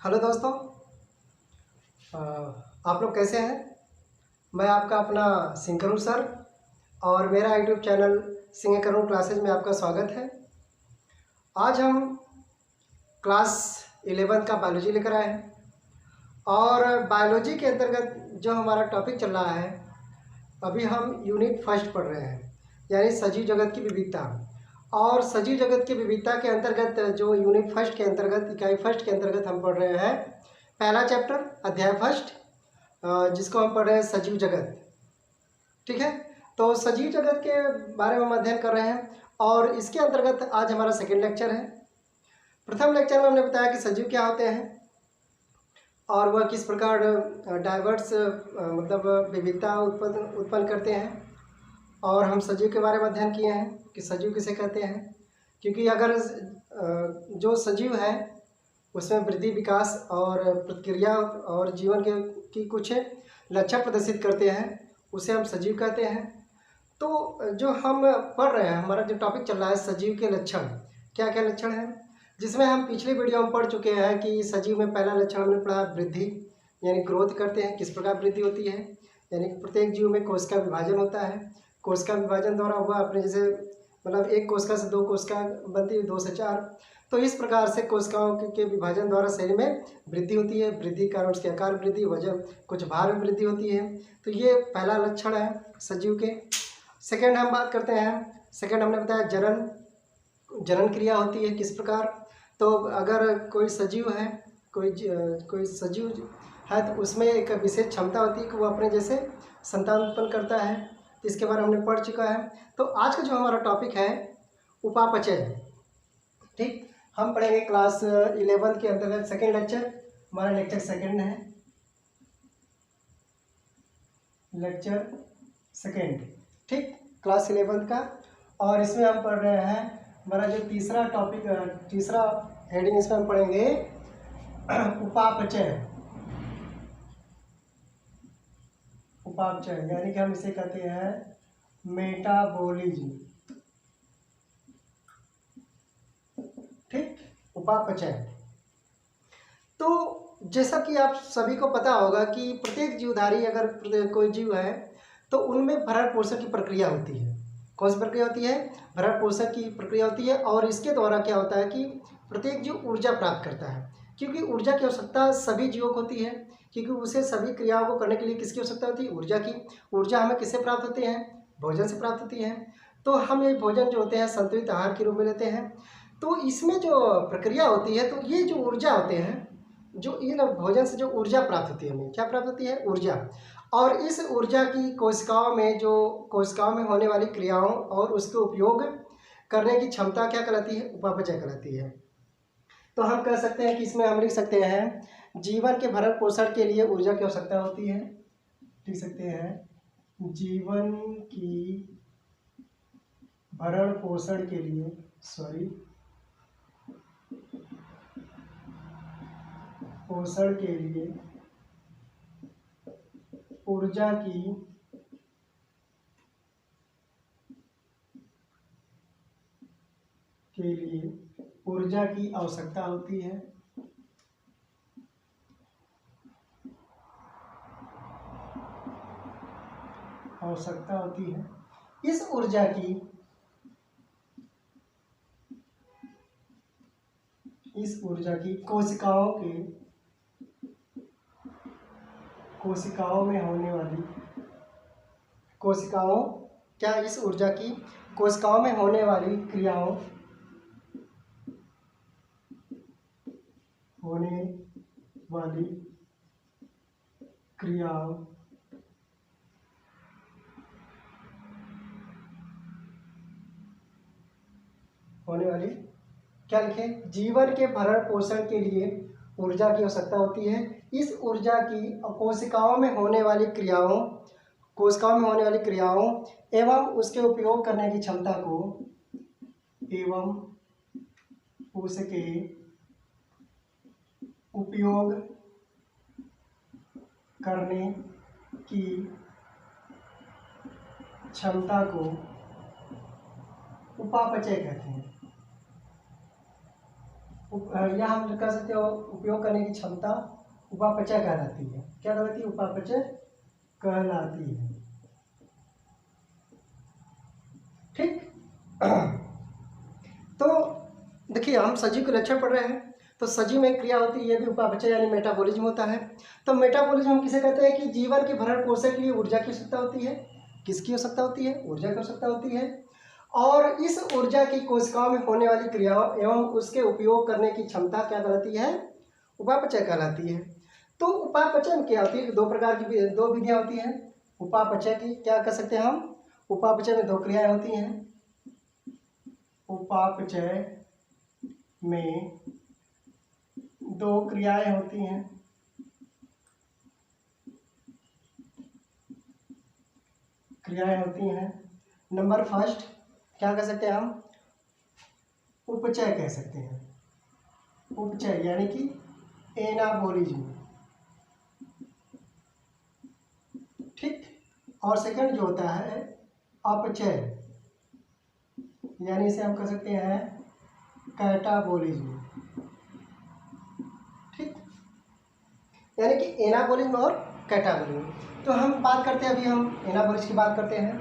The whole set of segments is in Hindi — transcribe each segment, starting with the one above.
हेलो दोस्तों, आप लोग कैसे हैं। मैं आपका अपना सिंह करुण सर और मेरा यूट्यूब चैनल सिंह करुण क्लासेज में आपका स्वागत है। आज हम क्लास 11 का बायोलॉजी लेकर आए हैं और बायोलॉजी के अंतर्गत जो हमारा टॉपिक चल रहा है, अभी हम यूनिट फर्स्ट पढ़ रहे हैं, यानी सजीव जगत की विविधता। और सजीव जगत की विविधता के अंतर्गत जो यूनिट फर्स्ट के अंतर्गत इकाई फर्स्ट के अंतर्गत हम पढ़ रहे हैं पहला चैप्टर अध्याय फर्स्ट, जिसको हम पढ़ रहे हैं सजीव जगत। ठीक है, तो सजीव जगत के बारे में हम अध्ययन कर रहे हैं और इसके अंतर्गत आज हमारा सेकेंड लेक्चर है। प्रथम लेक्चर में हमने बताया कि सजीव क्या होते हैं और वह किस प्रकार डाइवर्स मतलब विविधता उत्पन्न करते हैं, और हम सजीव के बारे में अध्ययन किए हैं कि सजीव किसे कहते हैं। क्योंकि अगर जो सजीव है उसमें वृद्धि, विकास और प्रतिक्रिया और जीवन की कुछ लक्षण प्रदर्शित करते हैं, उसे हम सजीव कहते हैं। तो जो हम पढ़ रहे हैं, हमारा जो टॉपिक चल रहा है सजीव के लक्षण, क्या क्या लक्षण हैं, जिसमें हम पिछले वीडियो में पढ़ चुके हैं कि सजीव में पहला लक्षण हमने पढ़ा वृद्धि, यानी ग्रोथ करते हैं। किस प्रकार वृद्धि होती है, यानी प्रत्येक जीव में कोशिका विभाजन होता है। कोशिका विभाजन द्वारा हुआ अपने जैसे मतलब एक कोशिका से 2 कोशिका बनती है, 2 से 4, तो इस प्रकार से कोशिकाओं के विभाजन द्वारा शरीर में वृद्धि होती है। वृद्धि कारण उसके आकार वृद्धि, वजन, कुछ भार में वृद्धि होती है। तो ये पहला लक्षण है सजीव के। सेकंड हम बात करते हैं, सेकंड हमने बताया जनन क्रिया होती है किस प्रकार। तो अगर कोई सजीव है, कोई सजीव है तो उसमें एक विशेष क्षमता होती है कि वो अपने जैसे संतान उत्पन्न करता है। तो इसके बारे में हमने पढ़ चुका है। तो आज का जो हमारा टॉपिक है उपापचय। ठीक, हम पढ़ेंगे क्लास 11 के अंतर्गत सेकेंड लेक्चर, हमारा लेक्चर सेकेंड है, लेक्चर सेकेंड। ठीक, क्लास 11 का, और इसमें हम पढ़ रहे हैं हमारा जो तीसरा टॉपिक, तीसरा हेडिंग इसमें हम पढ़ेंगे उपापचय। उपापचय यानी कि हम इसे कहते हैं मेटाबॉलिज्म। ठीक, उपापचय। तो जैसा कि आप सभी को पता होगा कि प्रत्येक जीवधारी अगर कोई जीव है तो उनमें भरण पोषण की प्रक्रिया होती है। कौन सी प्रक्रिया होती है? भरण पोषण की प्रक्रिया होती है। और इसके द्वारा क्या होता है कि प्रत्येक जीव ऊर्जा प्राप्त करता है, क्योंकि ऊर्जा की आवश्यकता सभी जीवों को होती है, क्योंकि उसे सभी क्रियाओं को करने के लिए किसकी आवश्यकता होती है? ऊर्जा की। ऊर्जा हमें किससे प्राप्त होती है? भोजन से प्राप्त होती है। तो हम ये भोजन जो होते हैं संतुलित आहार के रूप में लेते हैं। तो इसमें जो प्रक्रिया होती है, तो ये जो ऊर्जा होते हैं, जो इन भोजन से जो ऊर्जा प्राप्त होती है, हमें क्या प्राप्त होती है? ऊर्जा। और इस ऊर्जा की कोशिकाओं में होने वाली क्रियाओं और उसके उपयोग करने की क्षमता क्या कहलाती है? उपापचय कहलाती है। तो हम कह सकते हैं कि इसमें हम लिख सकते हैं जीवन के भरण पोषण के लिए ऊर्जा की आवश्यकता होती है। लिख सकते हैं जीवन की भरण पोषण के लिए पोषण के लिए ऊर्जा की आवश्यकता होती है। इस ऊर्जा की कोशिकाओं में होने वाली क्रियाओं क्या लिखे? जीवन के भरण पोषण के लिए ऊर्जा की आवश्यकता होती है। इस ऊर्जा की कोशिकाओं में होने वाली क्रियाओं एवं उसके उपयोग करने की क्षमता को उपापचय कहते हैं। या हम कह सकते हो उपयोग करने की क्षमता उपापचय कहलाती है। क्या कहलाती है? उपापचय कहलाती है। ठीक। तो देखिए, हम सजीव के लक्षण पढ़ रहे हैं, तो सजीव में क्रिया होती है, ये भी उपापचय यानी मेटाबॉलिज्म होता है। तो मेटाबॉलिज्म हम किसे कहते हैं? कि जीवन के भरण पोषण के लिए ऊर्जा की आवश्यकता होती है। किसकी आवश्यकता होती है? ऊर्जा की आवश्यकता होती है। और इस ऊर्जा की कोशिकाओं में होने वाली क्रियाओं एवं उसके उपयोग करने की क्षमता क्या कहलाती है? उपापचय कहलाती है। तो उपापचय में क्या होती है? दो प्रकार की दो विधियां होती हैं उपापचय की। क्या कह सकते हैं हम? उपापचय में दो क्रियाएं होती हैं। उपापचय में दो क्रियाएं होती हैं। नंबर फर्स्ट क्या कह सकते हैं हम? उपचय कह सकते हैं। उपचय यानी कि एनाबोलिज्म। ठीक। और सेकंड जो होता है अपचय, यानी इसे हम कह सकते हैं कैटाबोलिज्म। ठीक। यानी कि एनाबोलिज्म और कैटाबोलिज्म। तो हम बात करते हैं, अभी हम एनाबोलिज्म की बात करते हैं।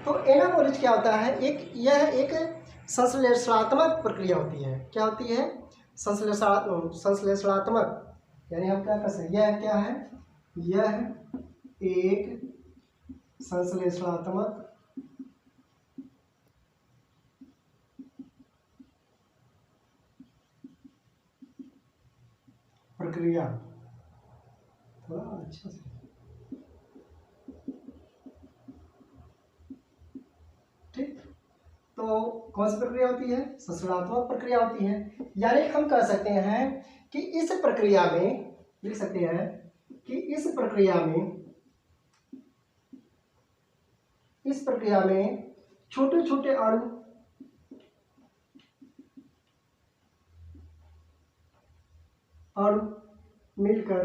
तो एनाबोलिज्म क्या होता है? यह एक संश्लेषणात्मक प्रक्रिया होती है। क्या होती है? संश्लेषणात्मक, यानी हम क्या कर सकते हैं? यह क्या है? यह एक संश्लेषणात्मक प्रक्रिया। थोड़ा अच्छा से। ठीक। तो कौन सी प्रक्रिया होती है? संश्लेषणात्मक प्रक्रिया होती है। यानी हम कह सकते हैं कि इस प्रक्रिया में, लिख सकते हैं कि इस प्रक्रिया में छोटे छोटे अणु मिलकर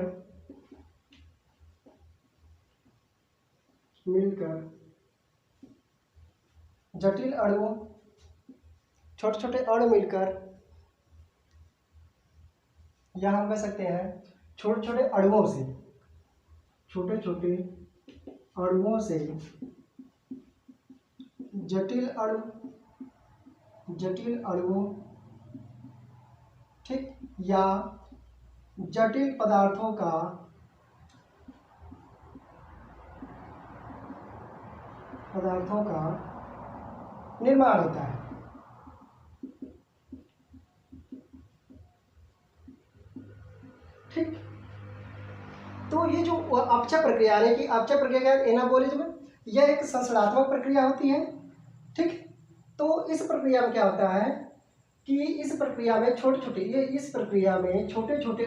जटिल अणुओं, छोटे छोटे अणु मिलकर, या हम कह सकते हैं छोटे छोटे अणुओं से, जटिल अणुओं, ठीक, या जटिल पदार्थों का निर्माण होता है। ठीक। तो ये जो अपचय प्रक्रिया, यानी कि अपचय प्रक्रिया एनाबोलिज्म, यह एक संश्लेषणात्मक प्रक्रिया होती है। ठीक। तो इस प्रक्रिया में क्या होता है कि इस प्रक्रिया में छोटे छोटे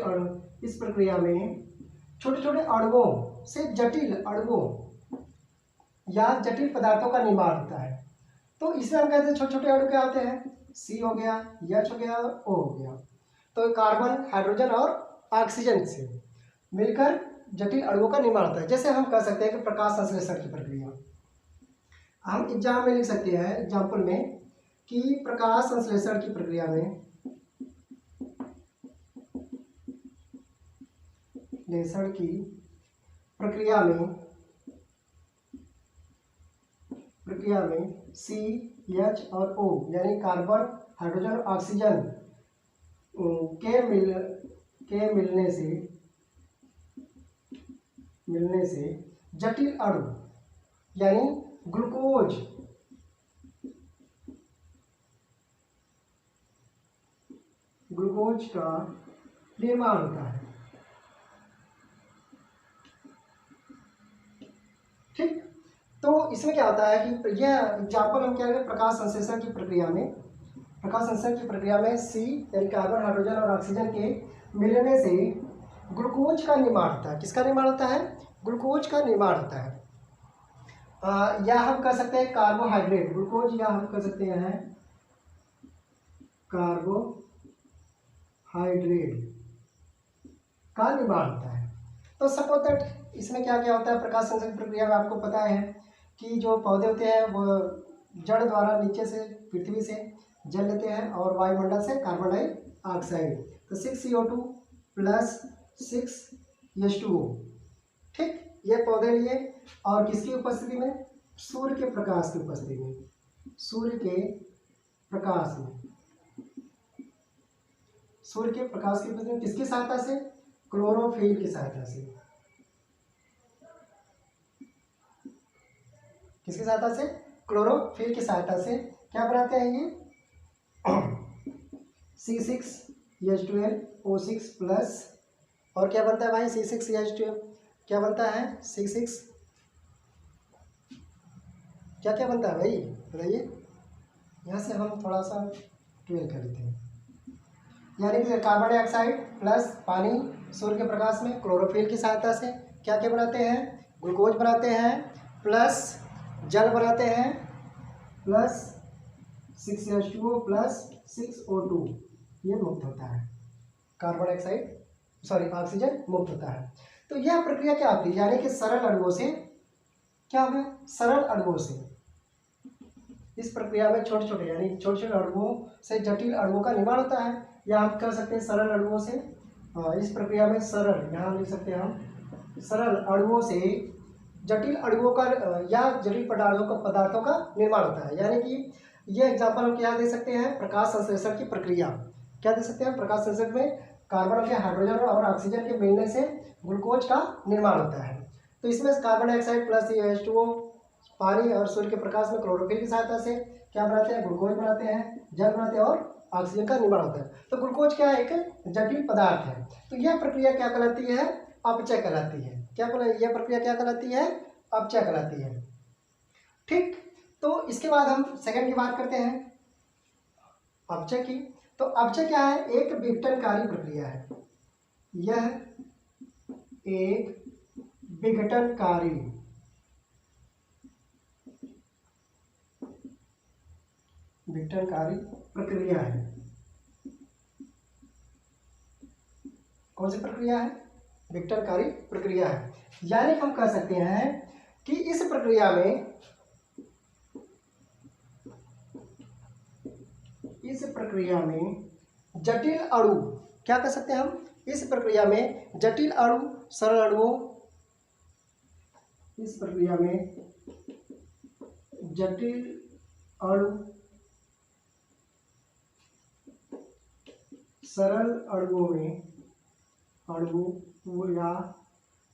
अणुओं से जटिल अणुओं या जटिल पदार्थों का निर्माण होता है। तो इसे हम कहते हैं छोटे छोटे अणु क्या होते हैं? सी हो गया, एच हो गया, ओ हो गया। तो कार्बन, हाइड्रोजन और ऑक्सीजन से मिलकर जटिल अणुओं का निर्माण होता है। जैसे हम कह सकते हैं कि प्रकाश संश्लेषण की प्रक्रिया, हम एग्जाम में लिख सकते हैं, एग्जाम्पल में, कि प्रकाश संश्लेषण की प्रक्रिया में सी, एच और ओ यानी कार्बन, हाइड्रोजन और ऑक्सीजन के मिलने से जटिल अणु यानी ग्लूकोज का निर्माण होता है। ठीक। तो इसमें क्या होता है कि यह एग्जाम्पल हम क्या करें? प्रकाश संश्लेषण की प्रक्रिया में सी यानी कार्बन, हाइड्रोजन और ऑक्सीजन के मिलने से ग्लूकोज का निर्माण होता है। किसका निर्माण होता है? ग्लूकोज का निर्माण होता है। या हम कह सकते हैं कार्बोहाइड्रेट, ग्लूकोज, या हम कह सकते हैं कार्बोहाइड्रेट का निर्माण होता है। तो सपोज दैट इसमें क्या क्या होता है? प्रकाश संश्लेषण प्रक्रिया में आपको पता है कि जो पौधे होते हैं वो जड़ द्वारा नीचे से, पृथ्वी से जल लेते हैं और वायुमंडल से कार्बन ऑक्साइड, तो 6CO2 प्लस 6H2O। ठीक, ये पौधे लिए और किसकी उपस्थिति में, सूर्य के प्रकाश की उपस्थिति में, सूर्य के प्रकाश में, सूर्य के प्रकाश की उपस्थिति में किसकी सहायता से, क्लोरोफिल की सहायता से, किसकी सहायता से, क्लोरोफिल की सहायता से क्या बनाते हैं ये C6H12O6 प्लस, और क्या बनता है भाई C6H12, क्या बनता है C6, क्या क्या बनता है भाई बताइए, यहाँ से हम थोड़ा सा 12 कर लेते हैं, यानी कि कार्बन डाइऑक्साइड प्लस पानी सूर्य के प्रकाश में क्लोरोफिल की सहायता से क्या क्या बनाते हैं, ग्लूकोज बनाते हैं प्लस जल बनाते हैं प्लस 6H2O प्लस 6O2, ये मुक्त होता है, कार्बन डाइऑक्साइड सॉरी ऑक्सीजन मुक्त होता है। तो यह प्रक्रिया क्या होती है, यानी कि सरल अणुओं से क्या होगा, सरल अणुओं से, इस प्रक्रिया में छोटे छोटे यानी छोटे छोटे अणुओं से जटिल अणुओं का निर्माण होता है, या हम कर सकते हैं सरल अणुओं से, इस प्रक्रिया में सरल, यहाँ लिख सकते हैं हम सरल अणुओं से जटिल अणुओं का या जटिल पदार्थों का निर्माण होता है। यानी कि ये एग्जाम्पल हम क्या दे सकते हैं, प्रकाश संश्लेषण की प्रक्रिया, क्या दे सकते हैं, प्रकाश संश्लेषण में कार्बन के हाइड्रोजन और ऑक्सीजन के मिलने से ग्लूकोज का निर्माण होता है। तो इसमें कार्बन डाइऑक्साइड प्लस H2O पानी और सूर्य के प्रकाश में क्लोरोफिल की सहायता से क्या बनाते हैं, ग्लूकोज बनाते हैं, जल बनाते हैं और ऑक्सीजन का निर्माण होता है। तो ग्लूकोज क्या है, एक जटिल पदार्थ है। तो यह प्रक्रिया क्या कहलाती है, अपचय कहलाती है। क्या यह प्रक्रिया क्या कहलाती है, अपचय कहलाती है। ठीक, तो इसके बाद हम सेकंड की बात करते हैं अपचय की। तो अपचय क्या है, एक विघटनकारी प्रक्रिया है, यह एक विघटनकारी प्रक्रिया है। कौन सी प्रक्रिया है, विघटनकारी प्रक्रिया है। यानी हम कह सकते हैं कि इस प्रक्रिया में जटिल अणु, क्या कह सकते हैं हम, इस प्रक्रिया में जटिल अणु सरल अणुओं, इस प्रक्रिया में जटिल अणु सरल अणुओं में या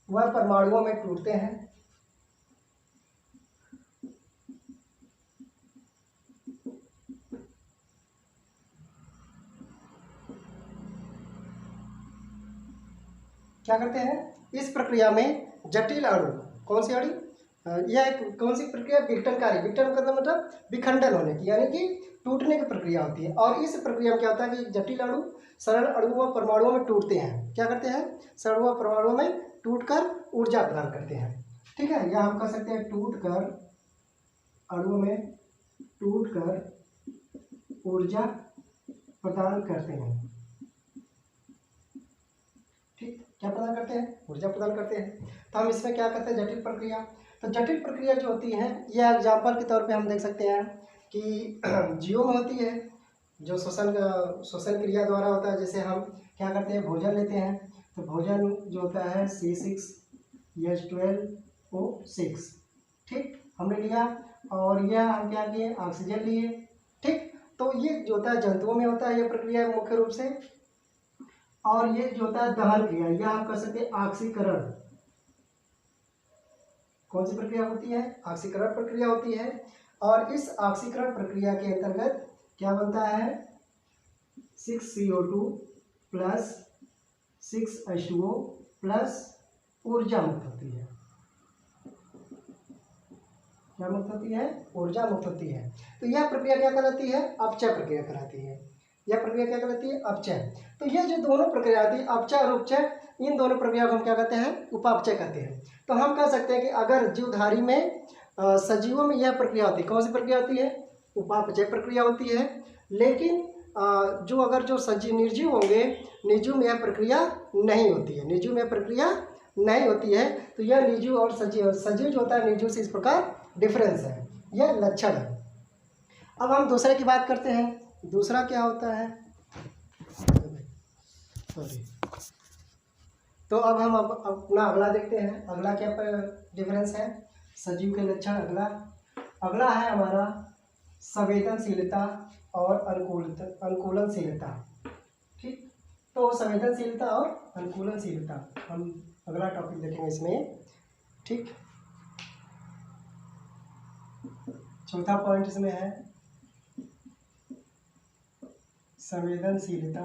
वह परमाणुओं में टूटते हैं। क्या करते हैं, इस प्रक्रिया में जटिल अणु, कौन सी अणु, यह कौन सी प्रक्रिया, विघटनकारी, विघटन का मतलब विखंडन होने की, यानी कि टूटने की प्रक्रिया होती है। और इस प्रक्रिया में क्या होता है कि जटिल अणु सरल अणुओं व परमाणुओं में टूटते हैं। क्या करते हैं, सरल व परमाणुओं में टूटकर ऊर्जा प्रदान करते हैं। ठीक है, या हम कह सकते हैं टूटकर अणुओं में टूटकर ऊर्जा प्रदान करते हैं। ठीक, क्या प्रदान करते हैं, ऊर्जा प्रदान करते हैं। तो हम इसमें क्या कहते हैं, जटिल प्रक्रिया। तो जटिल प्रक्रिया जो होती है, यह एग्जाम्पल के तौर पे हम देख सकते हैं कि जीवों में होती है, जो श्वसन क्रिया द्वारा होता है। जैसे हम क्या करते हैं, भोजन लेते हैं, तो भोजन जो होता है C6H12O6, ठीक, हमने लिया, और यह हम क्या किए, ऑक्सीजन लिए। ठीक, तो ये जो होता है जंतुओं में होता है ये प्रक्रिया मुख्य रूप से। और ये जो होता है दहन क्रिया, यह हम कह सकते हैं ऑक्सीकरण। कौन सी प्रक्रिया होती है, ऑक्सीकरण प्रक्रिया होती है। और इस ऑक्सीकरण प्रक्रिया के अंतर्गत क्या बनता है, 6CO2 प्लस 6H2O प्लस ऊर्जा मुक्त होती है। क्या मुक्त होती है, ऊर्जा मुक्त होती है। तो यह प्रक्रिया क्या कहलाती है, अपचय प्रक्रिया कहलाती है। यह प्रक्रिया क्या कहलाती है, अपचय। तो ये जो दोनों प्रक्रिया आती है, अपचय और उपचय, इन दोनों प्रक्रिया को हम क्या कहते हैं, उपापचय कहते हैं। तो हम कह सकते हैं कि अगर जीवधारी में सजीवों में यह प्रक्रिया होती है, कौन सी प्रक्रिया होती है, उपापचय प्रक्रिया होती है। लेकिन जो सजीव निर्जीव होंगे, निर्जीव में यह प्रक्रिया नहीं होती है, निर्जीव में प्रक्रिया नहीं होती है। तो यह निर्जीव और सजीव जो होता है निर्जीव से इस प्रकार डिफरेंस है, यह लक्षण है। अब हम दूसरे की बात करते हैं। दूसरा क्या होता है, सॉरी। तो अब हम अपना अगला देखते हैं। अगला क्या डिफरेंस है सजीव के लक्षण। अगला है हमारा संवेदनशीलता और अनुकूलनशीलता। ठीक, तो संवेदनशीलता और अनुकूलनशीलता हम अगला टॉपिक देखेंगे इसमें। ठीक, चौथा पॉइंट इसमें है संवेदनशीलता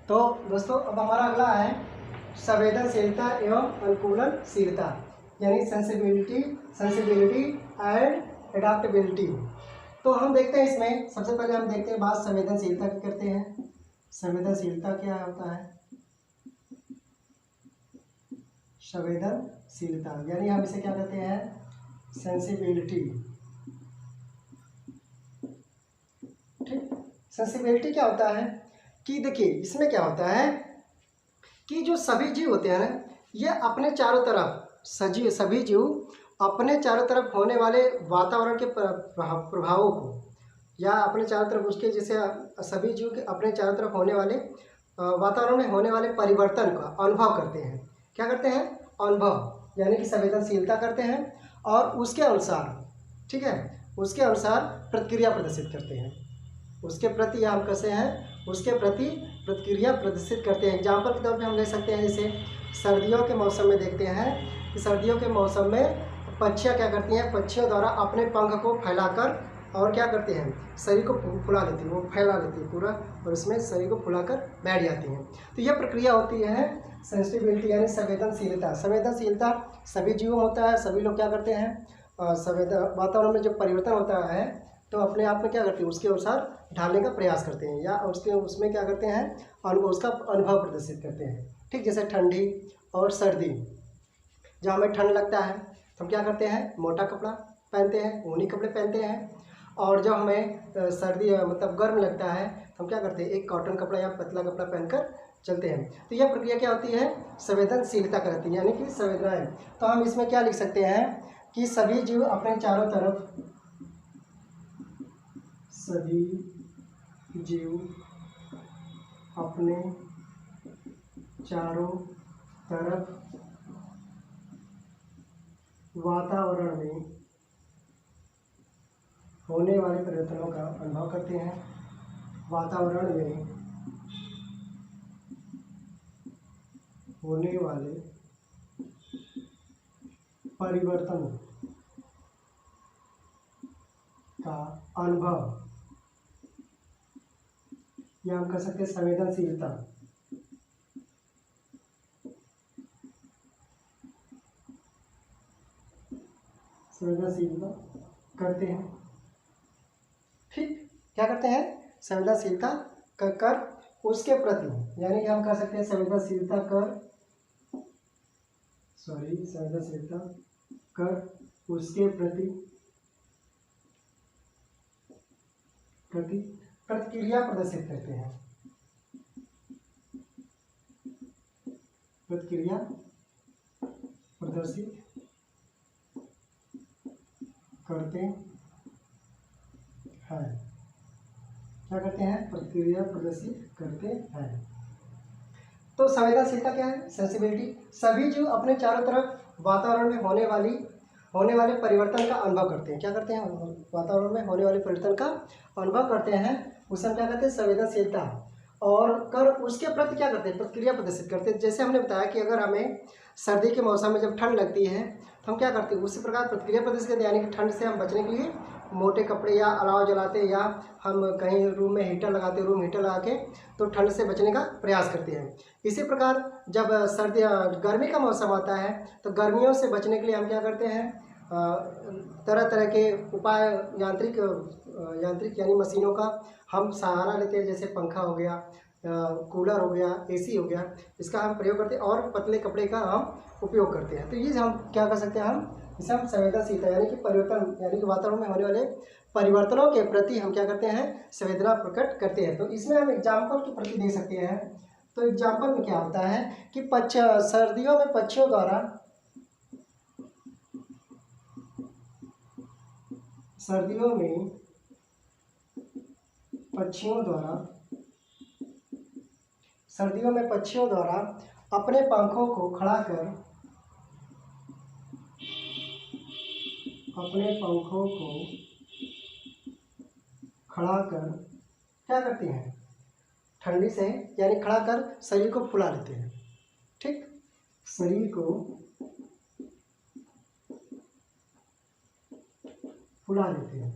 तो दोस्तों अब हमारा अगला है संवेदनशीलता एवं अनुकूलनशीलता, यानी सेंसिबिलिटी एंड एडाप्टेबिलिटी। तो हम देखते हैं इसमें सबसे पहले हम देखते हैं बात संवेदनशीलता की करते हैं। संवेदनशीलता क्या होता है? संवेदनशीलता यानी हम इसे क्या कहते हैं? सेंसिबिलिटी। ठीक, सेंसिबिलिटी क्या होता है कि देखिए इसमें क्या होता है कि जो सभी जीव होते हैं ना, ये अपने चारों तरफ सभी जीव अपने चारों तरफ होने वाले वातावरण के प्रभावों को, या अपने चारों तरफ उसके जैसे सभी जीव के अपने चारों तरफ होने वाले वातावरण में होने वाले परिवर्तन का अनुभव करते हैं। क्या करते हैं? अनुभव, यानी कि संवेदनशीलता करते हैं और उसके अनुसार, ठीक है, उसके अनुसार प्रतिक्रिया प्रदर्शित करते हैं। उसके प्रति हम कैसे हैं? उसके प्रति प्रतिक्रिया प्रदर्शित करते हैं। एग्जाम्पल के तौर पे हम ले सकते हैं, जैसे सर्दियों के मौसम में देखते हैं कि सर्दियों के मौसम में पक्षियाँ क्या करती हैं? पक्षियों द्वारा अपने पंख को फैलाकर और क्या करते हैं? शरीर को फुला लेती हैं, वो फैला लेती है पूरा और उसमें शरीर को फुलाकर बैठ जाती हैं। तो यह प्रक्रिया होती है सेंसिटिविटी यानी संवेदनशीलता। संवेदनशीलता सभी जीवों में होता है। सभी लोग क्या करते हैं? वातावरण में जो परिवर्तन होता है तो अपने आप में क्या करते हैं? उसके अनुसार ढालने का प्रयास करते हैं, या उसमें क्या करते हैं? उसका अनुभव प्रदर्शित करते हैं। ठीक, जैसे ठंडी और सर्दी। जब हमें ठंड लगता है तो हम क्या करते हैं? मोटा कपड़ा पहनते हैं, ऊनी कपड़े पहनते हैं। और जब हमें सर्दी मतलब गर्म लगता है तो हम क्या करते हैं? एक कॉटन कपड़ा या पतला कपड़ा पहनकर चलते हैं। तो यह प्रक्रिया क्या होती है? संवेदनशीलता कहलाती है, यानी कि संवेदनाएं। तो हम इसमें क्या लिख सकते हैं कि सभी जीव अपने चारों तरफ, सभी जीव अपने चारों तरफ वातावरण में होने वाले परिवर्तनों का अनुभव करते हैं। वातावरण में होने वाले परिवर्तन का अनुभव, या हम कह सकते हैं संवेदनशीलता। संवेदनशीलता करते हैं। ठीक, क्या करते हैं? संवेदनशीलता कर उसके प्रति, यानी कि हम कह सकते हैं संवेदनशीलता कर उसके प्रति प्रतिक्रिया प्रदर्शित करते हैं। प्रतिक्रिया प्रदर्शित करते हैं। क्या करते हैं? प्रतिक्रिया प्रदर्शित करते हैं। तो संवेदनशीलता क्या है? सेंसिबिलिटी। सभी जीव अपने चारों तरफ वातावरण में होने वाले परिवर्तन का अनुभव करते हैं। क्या करते हैं? वातावरण में होने वाले परिवर्तन का अनुभव करते हैं। उसे हम क्या कहते हैं? संवेदनशीलता। और कर उसके प्रति क्या करते हैं? प्रतिक्रिया प्रदर्शित करते हैं। जैसे हमने बताया कि अगर हमें सर्दी के मौसम में जब ठंड लगती है तो हम क्या करते हैं? उसी प्रकार प्रतिक्रिया प्रदर्शित करते हैं, यानी कि ठंड से हम बचने के लिए मोटे कपड़े या अलाव जलाते हैं, या हम कहीं रूम में हीटर लगाते हैं, रूम हीटर लगा के तो ठंड से बचने का प्रयास करते हैं। इसी प्रकार जब गर्मी का मौसम आता है तो गर्मियों से बचने के लिए हम क्या करते हैं? तरह तरह के उपाय, यांत्रिक यानी मशीनों का हम सहारा लेते हैं, जैसे पंखा हो गया, कूलर हो गया, एसी हो गया, इसका हम प्रयोग करते हैं और पतले कपड़े का हम उपयोग करते हैं। तो ये हम क्या कर सकते हैं? इसे हम संवेदनशीलता यानी कि परिवर्तन, यानी कि वातावरण में होने वाले परिवर्तनों के प्रति हम क्या करते हैं? संवेदना प्रकट करते हैं। तो इसमें हम एग्जाम्पल के प्रति दे सकते हैं। तो एग्जाम्पल में क्या होता है कि सर्दियों में पक्षियों द्वारा सर्दियों में पक्षियों द्वारा अपने पंखों को खड़ा कर क्या करती हैं, ठंडी से यानी खड़ा कर शरीर को फुला लेते हैं। ठीक, शरीर को फुला लेते हैं,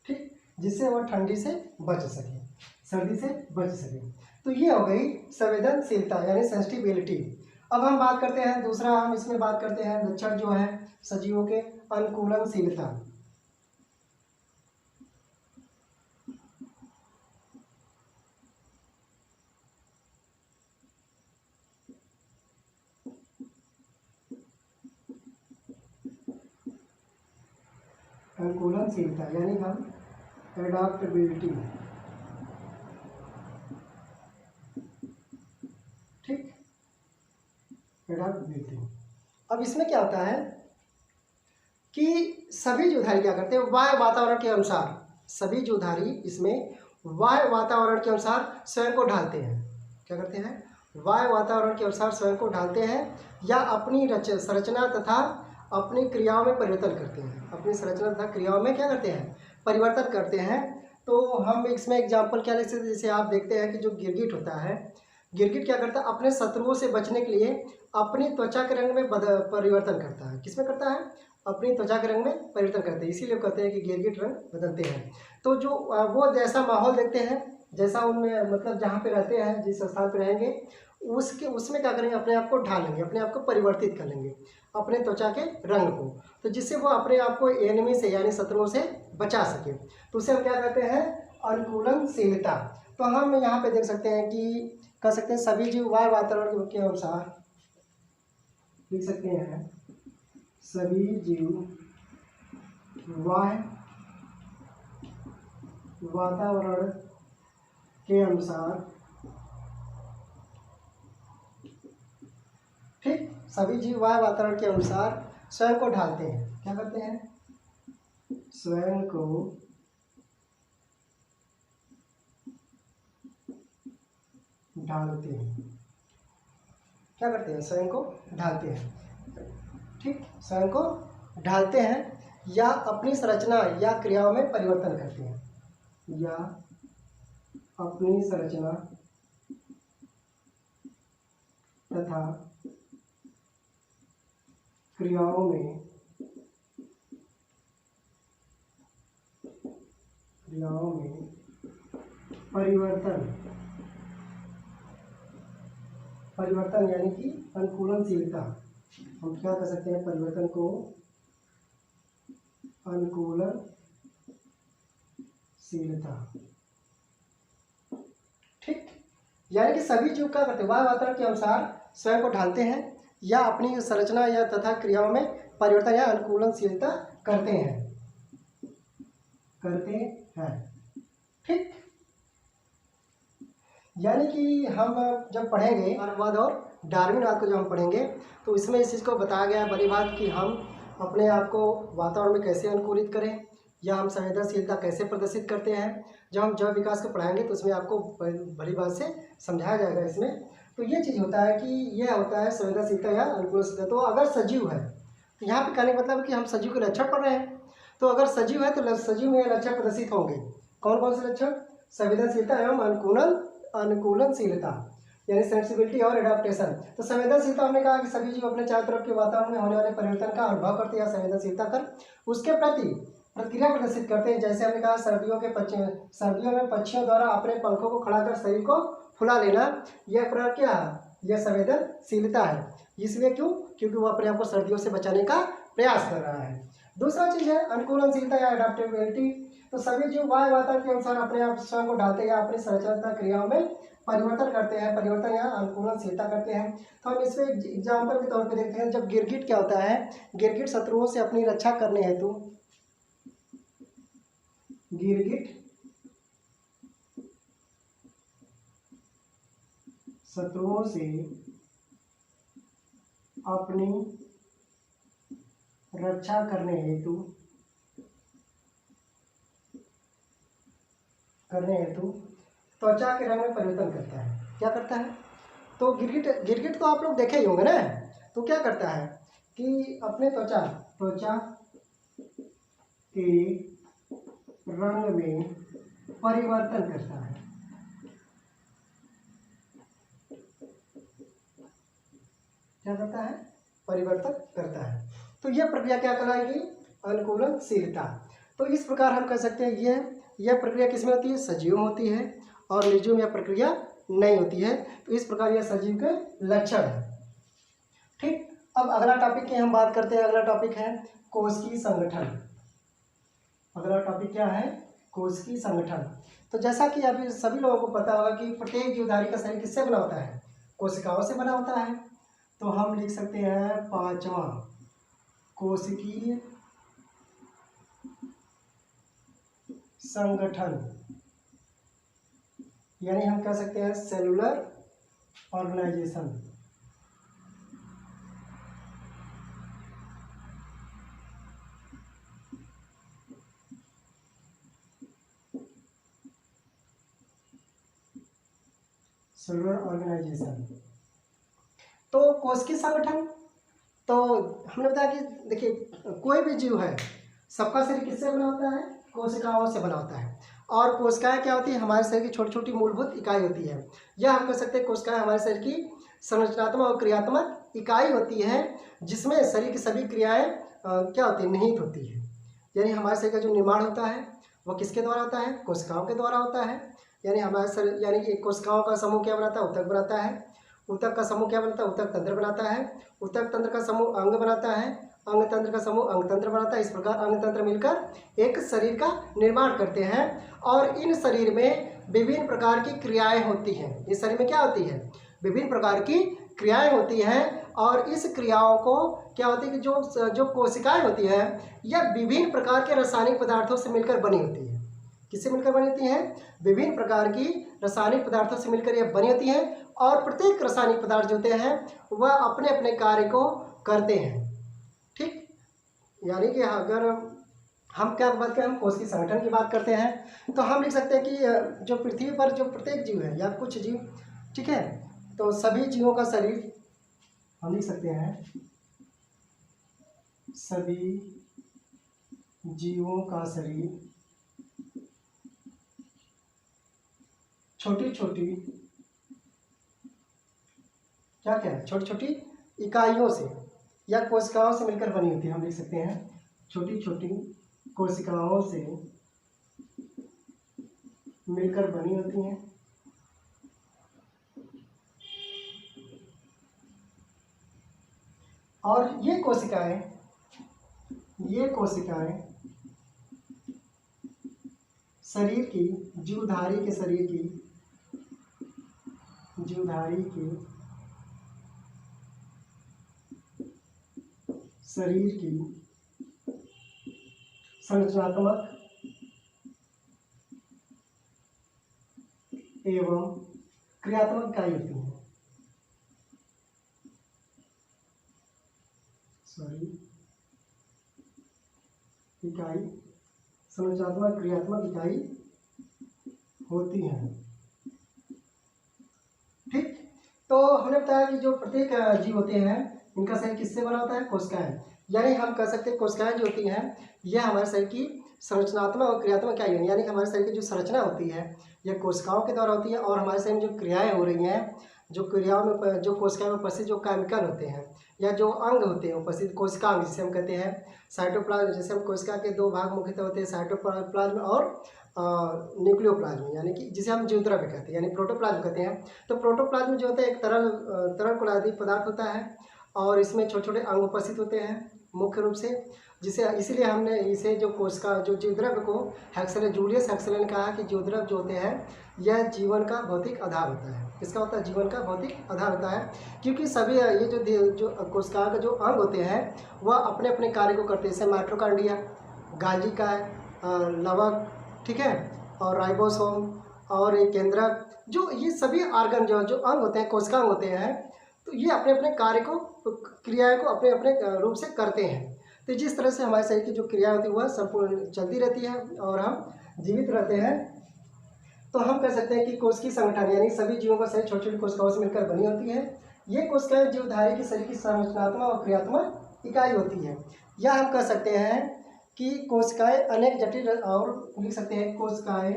ठीक, जिससे वह ठंडी से बच सके, सर्दी से बच सके। तो ये हो गई संवेदनशीलता यानी सेंसिटिविलिटी। अब हम बात करते हैं दूसरा, हम इसमें बात करते हैं लक्षण जो है सजीवों के, अनुकूलनशीलता। अनुकूलनशीलता यानी हम एडाप्टेबिलिटी, ठीक, एडाप्टेबिलिटी। अब इसमें क्या होता है कि सभी जीवधारी क्या करते हैं, वायु वातावरण के अनुसार, सभी जीवधारी इसमें वायु वातावरण के अनुसार स्वयं को ढालते हैं। क्या करते हैं, वायु वातावरण के अनुसार स्वयं को ढालते हैं या अपनी संरचना तथा अपनी क्रियाओं में परिवर्तन करते हैं। अपनी संरचना तथा क्रियाओं में क्या करते हैं, परिवर्तन करते हैं। तो हम इसमें एग्जाम्पल क्या लिख सकते हैं, जैसे आप देखते हैं कि जो गिरगिट होता है, गिरगिट क्या करता है, अपने शत्रुओं से बचने के लिए अपनी त्वचा के रंग में परिवर्तन करता है। किसमें करता है, अपनी त्वचा के रंग में परिवर्तन करते हैं, इसीलिए कहते हैं कि गिरगिट रंग बदलते हैं। तो जो वो जैसा माहौल देखते हैं, जैसा उनमें मतलब जहाँ पे रहते हैं, जिस स्थान पे रहेंगे, उसमें क्या करेंगे, अपने आप को ढालेंगे, अपने आप को परिवर्तित कर लेंगे, अपने त्वचा के रंग को, तो जिससे वो अपने आप को एनिमी से यानी शत्रुओं से बचा सके। तो उसे हम क्या कहते हैं, अनुकूलनशीलता। तो हम यहाँ पे देख सकते हैं कि कह सकते हैं सभी जीव वायु वातावरण के अनुसार, लिख सकते हैं सभी जीव वायु वातावरण के अनुसार, ठीक, सभी जीव वायु वातावरण के अनुसार स्वयं को ढालते हैं। क्या करते हैं, स्वयं को ढालते हैं। क्या करते हैं, स्वयं को ढालते हैं, ठीक, स्वयं को ढालते हैं या अपनी संरचना या क्रियाओं में परिवर्तन करते हैं, या अपनी संरचना तथा क्रियाओं में परिवर्तन यानी कि अनुकूलनशीलता। हम क्या कर सकते हैं, परिवर्तन को अनुकूलनशीलता, ठीक, यानी कि सभी जीव क्या करते हैं, वायु वातावरण के अनुसार स्वयं को ढालते हैं या अपनी संरचना या तथा क्रियाओं में परिवर्तन या अनुकूलनशीलता करते हैं, ठीक। यानी कि हम जब पढ़ेंगे डार्विनवाद और डार्विनवाद को जब हम पढ़ेंगे तो इसमें इस चीज़ को बताया गया है, बड़ी बात, कि हम अपने आप को वातावरण में कैसे अनुकूलित करें या हम संवेदनशीलता कैसे प्रदर्शित करते हैं। जब हम जैव विकास को पढ़ाएंगे तो उसमें आपको बड़ी बात से समझाया जाएगा इसमें। तो ये चीज़ होता है कि यह होता है संवेदनशीलता या अनुकूलनशीलता। तो अगर सजीव है, तो यहाँ पे कहने का मतलब है कि हम सजीव के लक्षण पढ़ रहे हैं, तो अगर सजीव है तो सजीव में लक्षण प्रदर्शित होंगे। कौन कौन से लक्षण, संवेदनशीलता एवं अनुकूलनशीलता यानी सेंसिबिलिटी और एडाप्टेशन। तो संवेदनशीलता हमने कहा कि सभी जीव अपने चारों तरफ के वातावरण में होने वाले परिवर्तन का अनुभव करते हैं या संवेदनशीलता कर उसके प्रति प्रतिक्रिया प्रदर्शित करते हैं। जैसे हमने कहा सर्दियों में पक्षियों द्वारा अपने पंखों को खड़ा कर शरीर को फुला लेना, यह प्रकार क्या है, यह संवेदनशीलता है। इसलिए क्यों, क्योंकि वो अपने आप को सर्दियों से बचाने का प्रयास कर रहा है। दूसरा चीज है अनुकूलनशीलता या एडाप्टेबिलिटी। तो सभी जीव वायु वातावरण के अनुसार अपने आप स्वयं को ढालते हैं या अपनी संरचना क्रियाओं में परिवर्तन करते हैं, परिवर्तन या अनुकूलनशीलता करते हैं। तो हम इसमें एग्जाम्पल के तौर पे देखते हैं, जब गिरगिट क्या होता है, गिरगिट शत्रुओं से अपनी रक्षा करने हेतु गिरगिट शत्रुओं से अपनी रक्षा करने हेतु त्वचा के रंग में परिवर्तन करता है। क्या करता है? तो गिरगिट तो आप लोग देखे ही होंगे ना। तो क्या करता है कि अपने त्वचा के रंग में परिवर्तन करता है। क्या करता है? परिवर्तन करता है। तो यह प्रक्रिया क्या कहलाएगी? अनुकूलनशीलता। तो इस प्रकार हम कह सकते हैं यह प्रक्रिया किसमें होती है? सजीव में होती है, और निर्जीव में यह प्रक्रिया नहीं होती है। तो इस प्रकार यह सजीव के लक्षण है। ठीक, अब अगला टॉपिक की हम बात करते हैं। अगला टॉपिक है कोशिकीय संगठन। अगला टॉपिक क्या है? कोशिकीय संगठन। तो जैसा कि अभी सभी लोगों को पता होगा कि प्रत्येक जीवधारी का शरीर किससे बना होता है? कोशिकाओं से बना होता है। तो हम लिख सकते हैं पांचवा, कोशिकीय संगठन, यानी हम कह सकते हैं सेलुलर ऑर्गेनाइजेशन। Cellular organisation. तो कोशिकीय संगठन, तो हमने बताया कि देखिए कोई भी जीव है, सबका शरीर किससे बना होता है? कोशिकाओं से बना होता है। और कोशिकाएं क्या होती है? हमारे शरीर की छोटी छोटी मूलभूत इकाई होती है। यह हम कह सकते हैं कोशिकाएं हमारे शरीर की संरचनात्मक और क्रियात्मक इकाई होती है, जिसमें शरीर की सभी क्रियाएं क्या होती है? निहित होती है। यानी हमारे शरीर का जो निर्माण होता है वह किसके द्वारा होता है? कोशिकाओं के द्वारा होता है। यानी हमारे शरीर, यानी कि कोशिकाओं का समूह क्या बनाता है? ऊतक बनाता है। ऊतक का समूह क्या बनाता है? ऊतक तंत्र बनाता है। ऊतक तंत्र का समूह अंग बनाता है। अंग तंत्र का समूह अंग तंत्र बनाता है। इस प्रकार अंग तंत्र मिलकर एक शरीर का निर्माण करते हैं। और इन शरीर में विभिन्न प्रकार की क्रियाएं होती हैं। इस शरीर में क्या होती है? विभिन्न प्रकार की क्रियाएं होती हैं। और इस क्रियाओं को क्या होती है कि जो कोशिकाएं होती है, यह विभिन्न प्रकार के रासायनिक पदार्थों से मिलकर बनी होती है। किससे मिलकर बनी होती हैं? विभिन्न प्रकार की रासायनिक पदार्थों से मिलकर यह बनी होती हैं। और प्रत्येक रासायनिक पदार्थ जो होते हैं वह अपने अपने कार्य को करते हैं। ठीक, यानी कि अगर हम क्या बात करें, हम कोशिकीय संगठन की बात करते हैं, तो हम लिख सकते हैं कि जो पृथ्वी पर जो प्रत्येक जीव है या कुछ जीव, ठीक है, तो सभी जीवों का शरीर हम लिख सकते हैं, सभी जीवों का शरीर छोटी छोटी छोटी छोटी इकाइयों से या कोशिकाओं से मिलकर बनी होती है। हम लिख सकते हैं छोटी छोटी कोशिकाओं से मिलकर बनी होती हैं। और ये कोशिकाएं शरीर की, जीवधारी के शरीर की संरचनात्मक एवं क्रियात्मक इकाई होती है। संरचनात्मक क्रियात्मक इकाई होती है। ठीक, तो हमने बताया कि जो प्रत्येक जीव होते हैं इनका शरीर किससे बना होता है? कोशिकाएं। यानी हम कह सकते हैं कोशिकाएं जो होती हैं यह हमारे शरीर की संरचनात्मक और क्रियात्मक इकाई है। यानी कि हमारे शरीर की जो संरचना होती है यह कोशिकाओं के द्वारा होती है। और हमारे शरीर में जो क्रियाएं हो रही हैं, जो क्रियाओं में, जो कोशिकाओं में उपस्थित जो केमिकल होते हैं या जो अंग होते हैं उपस्थित, कोशिकांग जिसे हम कहते हैं, साइटोप्लाज्म, जैसे हम कोशिका के दो भाग मुख्यतः होते हैं, साइटोप्लाज्म और न्यूक्लियोप्लाज्म, यानी कि जिसे हम जीवद्रव्य कहते हैं, यानी प्रोटोप्लाज्म कहते हैं। तो प्रोटोप्लाज्म जो होता है एक तरल कोलादी पदार्थ होता है, और इसमें छोटे छोटे अंग उपस्थित होते हैं मुख्य रूप से, जिसे इसीलिए हमने इसे जो कोशिका, जो जीवद्रव्य को जूलियस हेक्सले ने कहा कि जीवद्रव्य जो होते हैं यह जीवन का भौतिक आधार होता है। इसका होता है जीवन का भौतिक आधार होता है, क्योंकि सभी ये जो कोशिका के जो अंग होते हैं वह अपने अपने कार्य को करते हैं। जैसे माइटोकॉन्ड्रिया, गाल्गी का लवक, ठीक है, और राइबोसोम और एक केंद्रक, जो ये सभी आर्गन जो अंग होते हैं, कोशिकांग होते हैं, तो ये अपने अपने कार्य को, क्रियाएं को अपने अपने रूप से करते हैं। तो जिस तरह से हमारे शरीर की जो क्रिया होती है वह संपूर्ण चलती रहती है और हम जीवित रहते हैं। तो हम कह सकते हैं कि कोशिकीय संगठन यानी सभी जीवों का शरीर छोटी छोटी कोशिकाओं से मिलकर बनी होती है। ये कोशिकाएं जीवधारी के शरीर की संरचनात्मक और क्रियात्मक इकाई होती है। या हम कह सकते हैं कि कोशिकाएं अनेक जटिल, और लिख सकते हैं कोशिकाएं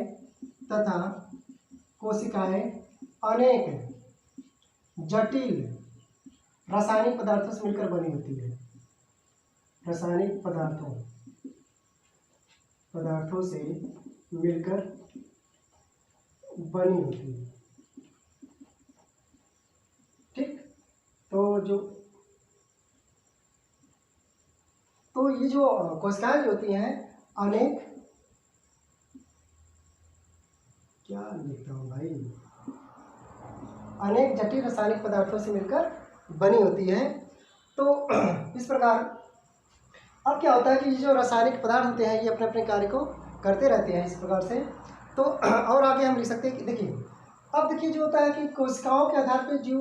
अनेक जटिल रासायनिक पदार्थों से मिलकर बनी होती है। रासायनिक पदार्थों से मिलकर बनी होती है। ठीक, तो ये जो कोशिकाएं जो होती हैं अनेक, क्या लिखता हूँ भाई, अनेक जटिल रासायनिक पदार्थों से मिलकर बनी होती है। तो इस प्रकार अब क्या होता है कि ये जो रासायनिक पदार्थ होते हैं ये अपने अपने कार्य को करते रहते हैं इस प्रकार से। तो और आगे हम लिख सकते हैं कि देखिए, अब देखिए जो होता है कि कोशिकाओं के आधार पर जीव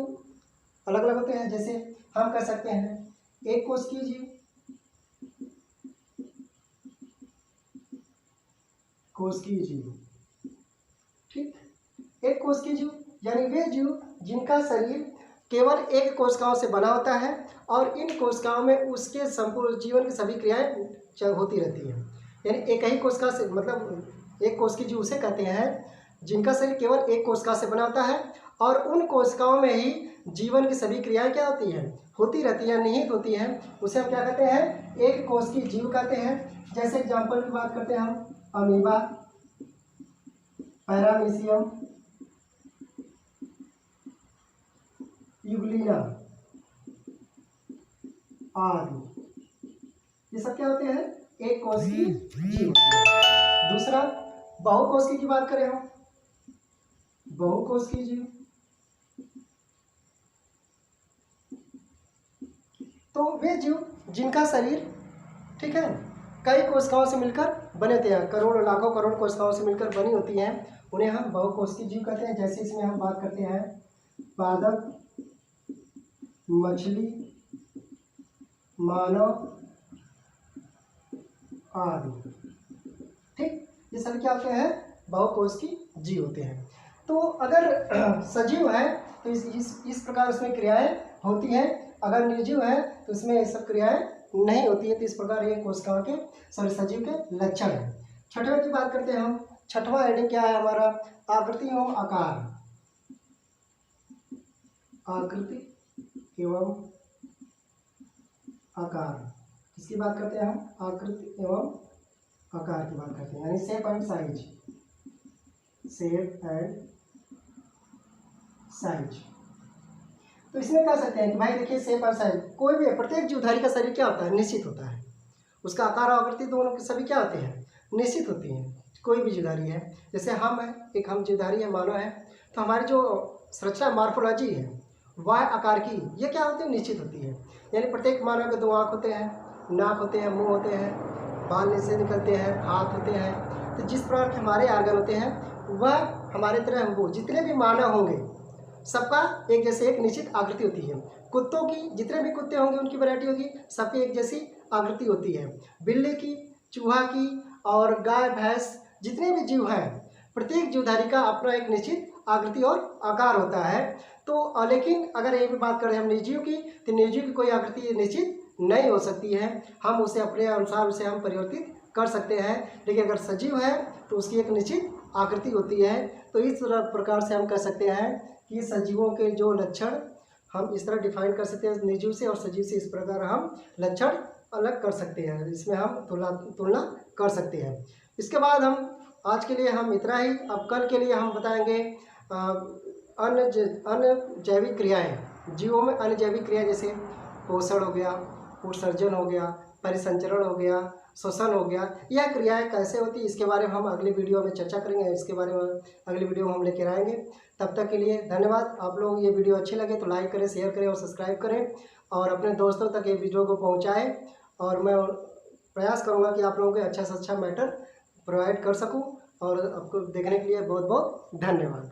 अलग अलग होते हैं। जैसे हम कह सकते हैं एक कोशिकीय जीव, ठीक, एक कोशिकीय जीव यानी वे जीव जिनका शरीर केवल एक कोशिकाओं से बना होता है और इन कोशिकाओं में उसके संपूर्ण जीवन की सभी क्रियाएं होती रहती हैं। यानी एक ही कोशिका से, मतलब एक कोशिकीय जीव उसे कहते हैं जिनका शरीर केवल एक कोशिका से बना होता है और उन कोशिकाओं में ही जीवन की सभी क्रियाएं क्या होती हैं, होती रहती हैं, निहित होती हैं। उसे हम क्या कहते हैं, एक कोशिकीय जीव कहते हैं। जैसे एग्जाम्पल की बात करते हैं हम, अमीबा, पैरामीशियम, यूग्लिया आदि, ये सब क्या होते हैं, एक कोशिकीय जीव होते हैं। दूसरा बहुकोशिकीय की बात करें हम, बहुकोशिकीय जीव, तो वे जीव जिनका शरीर, ठीक है, कई कोशिकाओं से मिलकर बने होते हैं, करोड़ों लाखों करोड़ कोशिकाओं से मिलकर बनी होती हैं, उन्हें हम बहुकोशिकीय जीव कहते हैं। जैसे इसमें हम बात करते हैं पादप, मछली, मानव आदि, ठीक, ये सब क्या होते हैं, बहुकोशिकीय जीव होते हैं। तो अगर सजीव है तो इस प्रकार उसमें क्रियाएं होती हैं, अगर निर्जीव है तो इसमें ये सब क्रियाएं नहीं होती है। तो इस प्रकार ये कोशिकाओं के सजीव के लक्षण हैं। छठवें की बात करते हैं हम। छठवां हेडिंग क्या है हमारा, आकृति एवं आकार। आकृति एवं आकार किसकी बात करते हैं हम, आकृति एवं आकार की बात करते हैं, यानी shape and size. Shape and size, तो इसमें कह सकते हैं कि भाई देखिए शेप और साइज, कोई भी प्रत्येक जीवधारी का शरीर क्या होता है, निश्चित होता है। उसका आकार और आकृति दोनों के सभी क्या होते हैं, निश्चित होती हैं। कोई भी जीवधारी है, जैसे हम है, एक हम जीवधारी है, मानव है, तो हमारी जो संरचना मार्फोलॉजी है वह आकार की, ये क्या होती है, निश्चित होती है। यानी प्रत्येक मानव के दो आँख होते हैं, नाक होते हैं, मुँह होते हैं, बाल नीचे निकलते हैं, हाथ होते हैं। तो जिस प्रकार के हमारे आर्गन होते हैं वह हमारे तरह हमको, जितने भी मानव होंगे सबका एक जैसे एक निश्चित आकृति होती है। कुत्तों की, जितने भी कुत्ते होंगे उनकी वैरायटी होगी, सबकी एक जैसी आकृति होती है। बिल्ली की, चूहा की और गाय भैंस, जितने भी जीव हैं, प्रत्येक जीवधारी का अपना एक निश्चित आकृति और आकार होता है। तो लेकिन अगर ये भी बात करें हम निर्जीव की, तो निर्जीव की कोई आकृति निश्चित नहीं हो सकती है, हम उसे अपने अनुसार उसे हम परिवर्तित कर सकते हैं। लेकिन अगर सजीव है तो उसकी एक निश्चित आकृति होती है। तो इस प्रकार से हम कह सकते हैं कि सजीवों के जो लक्षण हम इस तरह डिफाइन कर सकते हैं निर्जीव से, और सजीव से इस प्रकार हम लक्षण अलग कर सकते हैं, इसमें हम तुलना कर सकते हैं। इसके बाद हम आज के लिए हम इतना ही। अब कल के लिए हम बताएंगे अन्य जैविक क्रियाएं, जीवों में अन्य जैविक क्रिया, जैसे पोषण हो गया, उत्सर्जन हो गया, परिसंचरण हो गया, श्वसन हो गया। यह क्रियाएं कैसे होती है इसके बारे में हम अगली वीडियो में चर्चा करेंगे, इसके बारे में अगली वीडियो में हम लेकर आएंगे। तब तक के लिए धन्यवाद। आप लोग ये वीडियो अच्छी लगे तो लाइक करें, शेयर करें और सब्सक्राइब करें और अपने दोस्तों तक ये वीडियो को पहुँचाएँ। और मैं प्रयास करूँगा कि आप लोगों को अच्छा से अच्छा मैटर प्रोवाइड कर सकूँ। और आपको देखने के लिए बहुत बहुत धन्यवाद।